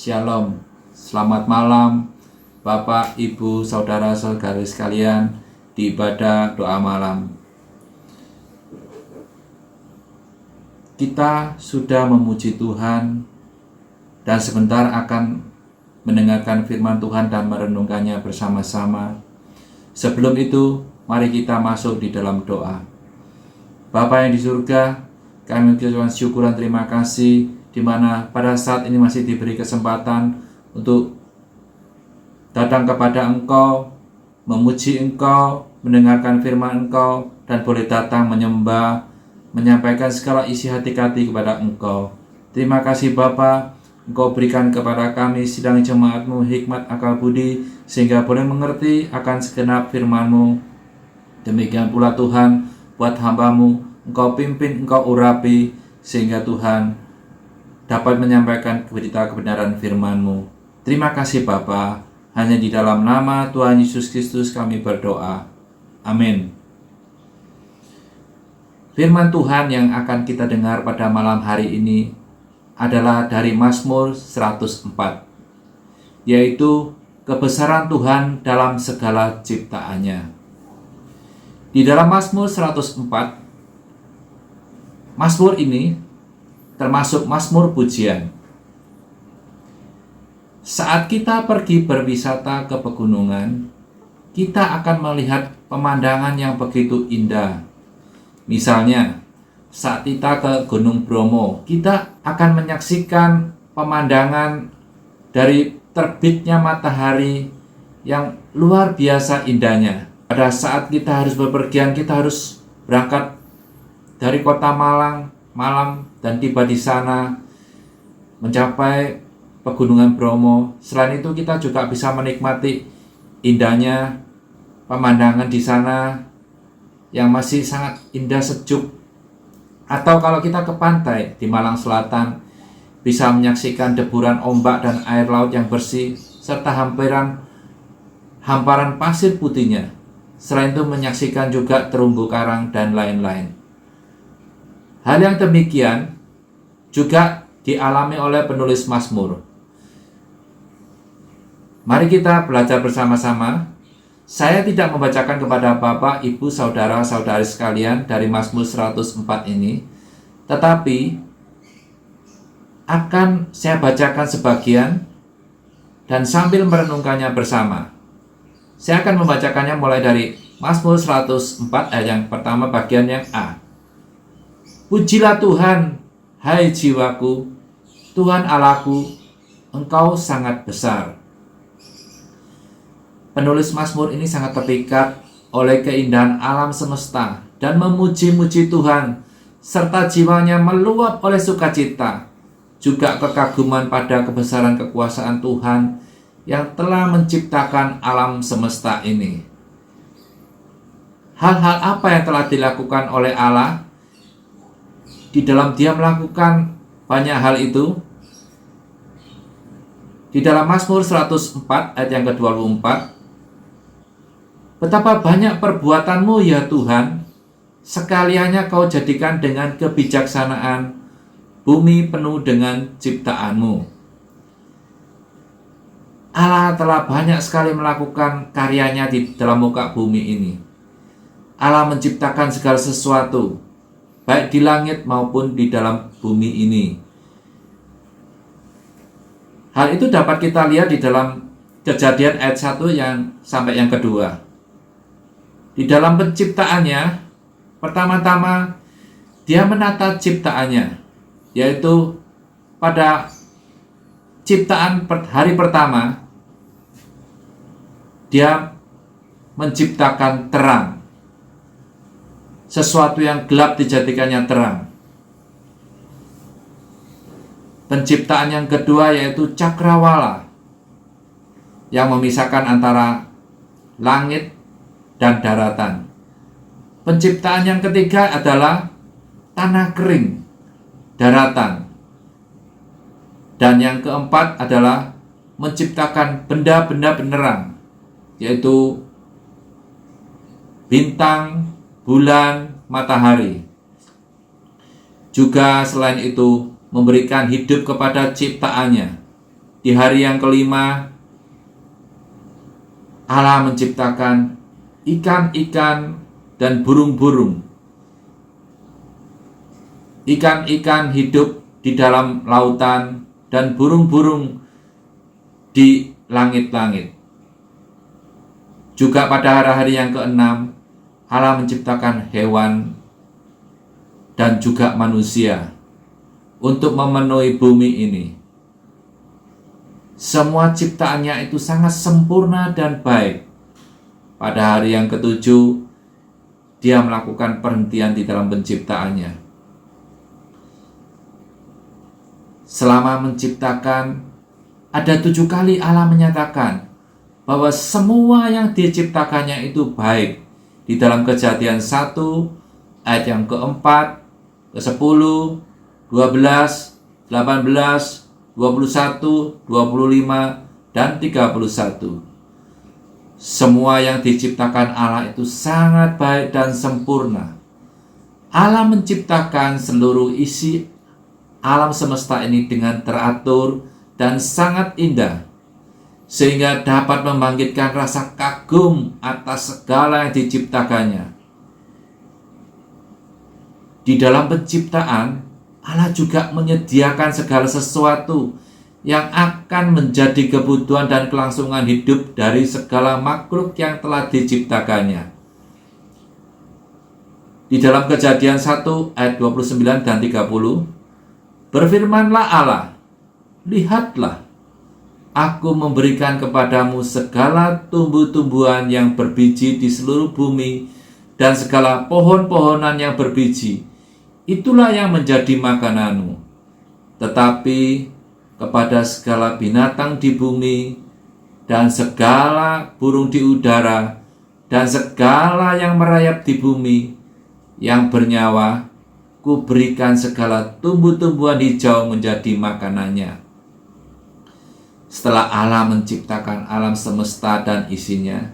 Shalom, selamat malam Bapak, Ibu, Saudara-saudari sekalian di ibadah doa malam. Kita sudah memuji Tuhan dan sebentar akan mendengarkan firman Tuhan dan merenungkannya bersama-sama. Sebelum itu, mari kita masuk di dalam doa. Bapa yang di surga, kami mengucapkan syukur dan terima kasih di mana pada saat ini masih diberi kesempatan untuk datang kepada Engkau, memuji Engkau, mendengarkan firman Engkau, dan boleh datang menyembah, menyampaikan segala isi hati kepada Engkau. Terima kasih Bapa, Engkau berikan kepada kami sidang jemaat-Mu hikmat akal budi, sehingga boleh mengerti akan segenap firman-Mu. Demikian pula Tuhan, buat hamba-Mu, Engkau pimpin, Engkau urapi, sehingga Tuhan dapat menyampaikan berita kebenaran firman-Mu. Terima kasih Bapa, hanya di dalam nama Tuhan Yesus Kristus kami berdoa. Amin. Firman Tuhan yang akan kita dengar pada malam hari ini adalah dari Mazmur 104, yaitu kebesaran Tuhan dalam segala ciptaannya. Di dalam Mazmur 104, Mazmur ini termasuk Mazmur pujian. Saat kita pergi berwisata ke pegunungan, kita akan melihat pemandangan yang begitu indah. Misalnya, saat kita ke Gunung Bromo, kita akan menyaksikan pemandangan dari terbitnya matahari yang luar biasa indahnya. Pada saat kita harus bepergian, kita harus berangkat dari kota Malam dan tiba di sana mencapai pegunungan Bromo. Selain itu kita juga bisa menikmati indahnya pemandangan di sana yang masih sangat indah sejuk. Atau kalau kita ke pantai di Malang Selatan, bisa menyaksikan deburan ombak dan air laut yang bersih serta hamparan pasir putihnya. Selain itu menyaksikan juga terumbu karang dan lain-lain. Hal yang demikian juga dialami oleh penulis Mazmur. Mari kita belajar bersama-sama. Saya tidak membacakan kepada Bapak, Ibu, Saudara-saudari sekalian dari Mazmur 104 ini, tetapi akan saya bacakan sebagian dan sambil merenungkannya bersama. Saya akan membacakannya mulai dari Mazmur 104 ayat yang pertama bagian yang A. Pujilah Tuhan, hai jiwaku, Tuhan Allahku, Engkau sangat besar. Penulis Mazmur ini sangat terpikat oleh keindahan alam semesta dan memuji-muji Tuhan, serta jiwanya meluap oleh sukacita, juga kekaguman pada kebesaran kekuasaan Tuhan yang telah menciptakan alam semesta ini. Hal-hal apa yang telah dilakukan oleh Allah? Di dalam Dia melakukan banyak hal itu. Di dalam Mazmur 104 ayat yang ke-24, betapa banyak perbuatanmu ya Tuhan, sekaliannya kau jadikan dengan kebijaksanaan, bumi penuh dengan ciptaanmu. Allah telah banyak sekali melakukan karyanya di dalam muka bumi ini. Allah menciptakan segala sesuatu, baik di langit maupun di dalam bumi ini. Hal itu dapat kita lihat di dalam Kejadian ayat 1 sampai yang kedua. Di dalam penciptaannya, pertama-tama Dia menata ciptaannya, yaitu pada ciptaan hari pertama Dia menciptakan terang. Sesuatu yang gelap dijadikannya terang. Penciptaan yang kedua yaitu cakrawala, yang memisahkan antara langit dan daratan. Penciptaan yang ketiga adalah tanah kering, daratan. Dan yang keempat adalah menciptakan benda-benda benerang, yaitu bintang, bulan, matahari. Juga selain itu memberikan hidup kepada ciptaannya, Di hari yang kelima, Allah menciptakan ikan-ikan dan burung-burung. Ikan-ikan hidup di dalam lautan dan burung-burung di langit-langit. Juga pada hari yang keenam, Allah menciptakan hewan dan juga manusia untuk memenuhi bumi ini. Semua ciptaannya itu sangat sempurna dan baik. Pada hari yang ketujuh, Dia melakukan perhentian di dalam penciptaannya. Selama menciptakan, ada 7 kali Allah menyatakan bahwa semua yang diciptakannya itu baik. Di dalam Kejadian 1, ayat yang keempat, ke-10, 12, 18, 21, 25, dan 31. Semua yang diciptakan Allah itu sangat baik dan sempurna. Allah menciptakan seluruh isi alam semesta ini dengan teratur dan sangat indah, sehingga dapat membangkitkan rasa kagum atas segala yang diciptakannya. Di dalam penciptaan, Allah juga menyediakan segala sesuatu yang akan menjadi kebutuhan dan kelangsungan hidup dari segala makhluk yang telah diciptakannya. Di dalam Kejadian 1 ayat 29 dan 30, berfirmanlah Allah, lihatlah, aku memberikan kepadamu segala tumbuh-tumbuhan yang berbiji di seluruh bumi dan segala pohon-pohonan yang berbiji. Itulah yang menjadi makananmu. Tetapi kepada segala binatang di bumi dan segala burung di udara dan segala yang merayap di bumi yang bernyawa, kuberikan segala tumbuh-tumbuhan hijau menjadi makanannya. Setelah Allah menciptakan alam semesta dan isinya,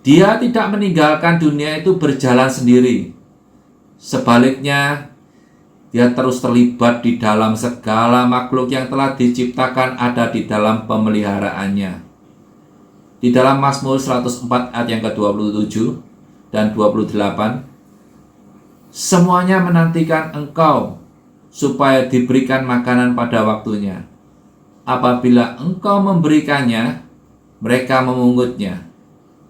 Dia tidak meninggalkan dunia itu berjalan sendiri. Sebaliknya, Dia terus terlibat di dalam segala makhluk yang telah diciptakan ada di dalam pemeliharaannya. Di dalam Mazmur 104 ayat yang ke-27 dan 28, semuanya menantikan Engkau supaya diberikan makanan pada waktunya. Apabila Engkau memberikannya, mereka memungutnya.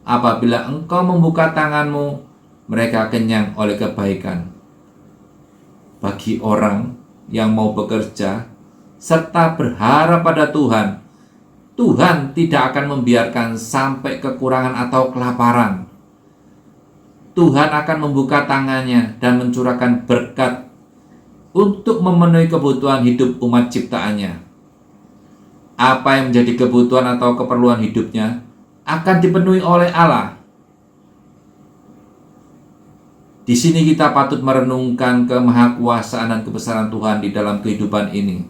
Apabila Engkau membuka tanganmu, mereka kenyang oleh kebaikan. Bagi orang yang mau bekerja serta berharap pada Tuhan, Tuhan tidak akan membiarkan sampai kekurangan atau kelaparan. Tuhan akan membuka tangannya dan mencurahkan berkat untuk memenuhi kebutuhan hidup umat ciptaannya. Apa yang menjadi kebutuhan atau keperluan hidupnya akan dipenuhi oleh Allah. Di sini kita patut merenungkan kemahakuasaan dan kebesaran Tuhan di dalam kehidupan ini.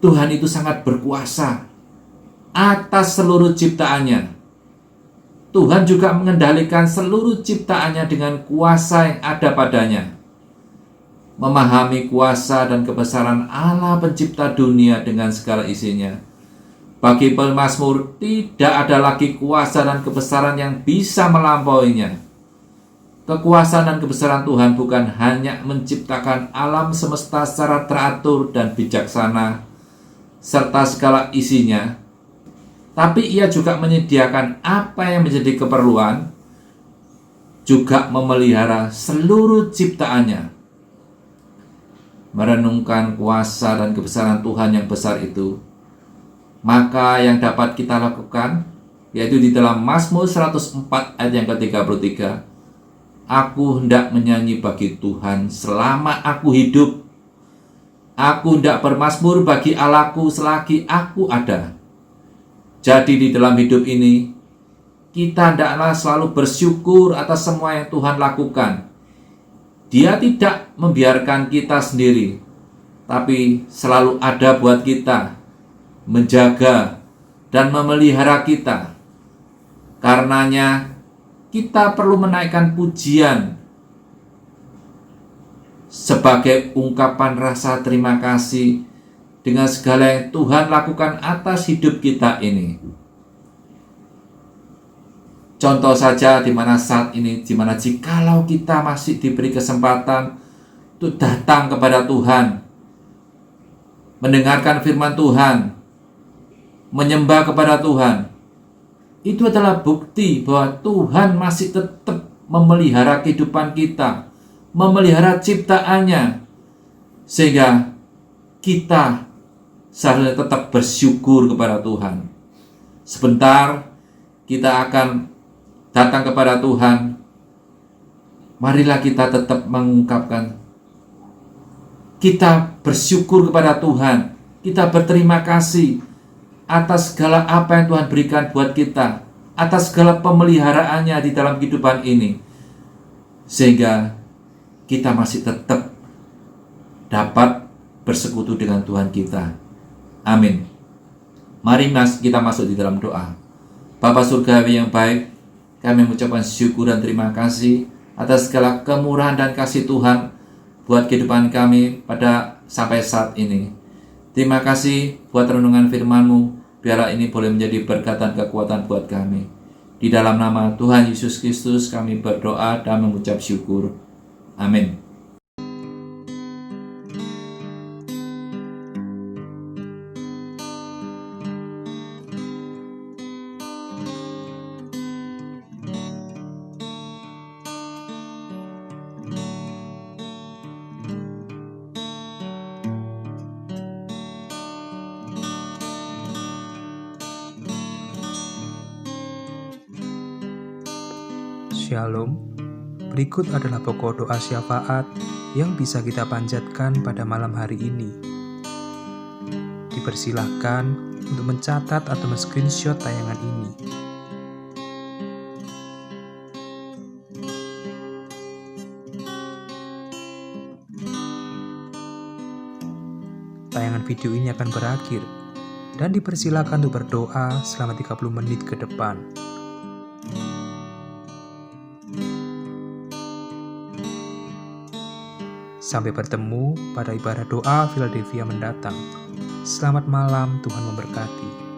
Tuhan itu sangat berkuasa atas seluruh ciptaannya. Tuhan juga mengendalikan seluruh ciptaannya dengan kuasa yang ada padanya. Memahami kuasa dan kebesaran Allah pencipta dunia dengan segala isinya, bagi pemazmur tidak ada lagi kuasa dan kebesaran yang bisa melampauinya. Kekuasaan dan kebesaran Tuhan bukan hanya menciptakan alam semesta secara teratur dan bijaksana serta segala isinya, tapi Ia juga menyediakan apa yang menjadi keperluan, juga memelihara seluruh ciptaannya. Merenungkan kuasa dan kebesaran Tuhan yang besar itu, maka yang dapat kita lakukan yaitu di dalam Mazmur 104 ayat yang ke-33, aku hendak menyanyi bagi Tuhan selama aku hidup. Aku hendak bermazmur bagi Allahku selagi aku ada. Jadi di dalam hidup ini, kita hendaklah selalu bersyukur atas semua yang Tuhan lakukan. Dia tidak membiarkan kita sendiri, tapi selalu ada buat kita, menjaga dan memelihara kita. Karenanya, kita perlu menaikkan pujian sebagai ungkapan rasa terima kasih dengan segala yang Tuhan lakukan atas hidup kita ini. Contoh saja di mana saat ini, di mana jikalau kita masih diberi kesempatan untuk datang kepada Tuhan, mendengarkan firman Tuhan, menyembah kepada Tuhan, itu adalah bukti bahwa Tuhan masih tetap memelihara kehidupan kita, memelihara ciptaannya, sehingga kita seharusnya tetap bersyukur kepada Tuhan. Sebentar kita akan datang kepada Tuhan. Marilah kita tetap mengungkapkan, kita bersyukur kepada Tuhan, kita berterima kasih atas segala apa yang Tuhan berikan buat kita, atas segala pemeliharaannya di dalam kehidupan ini, sehingga kita masih tetap dapat bersekutu dengan Tuhan kita. Amin. Mari kita masuk di dalam doa. Bapa Surgawi yang baik, kami mengucapkan syukur dan terima kasih atas segala kemurahan dan kasih Tuhan buat kehidupan kami pada sampai saat ini. Terima kasih buat renungan firman-Mu, biarlah ini boleh menjadi berkat dan kekuatan buat kami. Di dalam nama Tuhan Yesus Kristus kami berdoa dan mengucap syukur. Amin. Shalom. Berikut adalah pokok doa syafaat yang bisa kita panjatkan pada malam hari ini. Dipersilahkan untuk mencatat atau men-screenshot tayangan ini. Tayangan video ini akan berakhir dan dipersilakan untuk berdoa selama 30 menit ke depan. Sampai bertemu pada ibadah doa Philadelphia mendatang. Selamat malam, Tuhan memberkati.